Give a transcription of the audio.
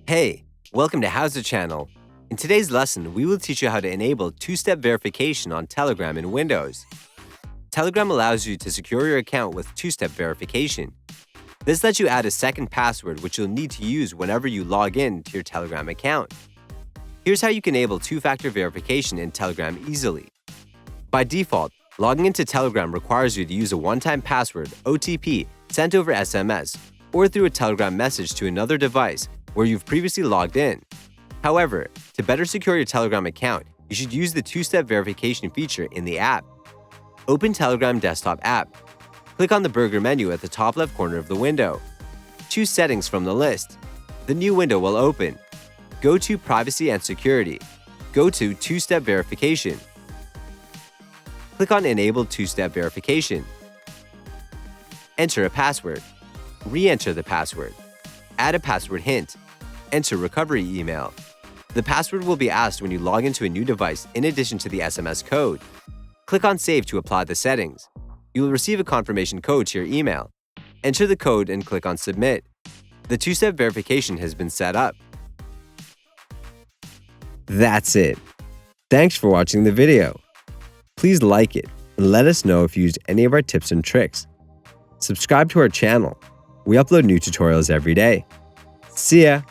Hey, welcome to How's the Channel. In today's lesson, we will teach you how to enable two-step verification on Telegram in Windows. Telegram allows you to secure your account with two-step verification. This lets you add a second password which you'll need to use whenever you log in to your Telegram account. Here's how you can enable two-factor verification in Telegram easily. By default, logging into Telegram requires you to use a one-time password, OTP, sent over SMS, or through a Telegram message to another device where you've previously logged in. However, to better secure your Telegram account, you should use the two-step verification feature in the app. Open Telegram desktop app. Click on the burger menu at the top left corner of the window. Choose Settings from the list. The new window will open. Go to Privacy and Security. Go to Two-Step Verification. Click on Enable Two-Step Verification. Enter a password. Re-enter the password. Add a password hint. Enter recovery email. The password will be asked when you log into a new device in addition to the SMS code. Click on Save to apply the settings. You will receive a confirmation code to your email. Enter the code and click on Submit. The two-step verification has been set up. That's it. Thanks for watching the video. Please like it and let us know if you used any of our tips and tricks. Subscribe to our channel. We upload new tutorials every day. See ya!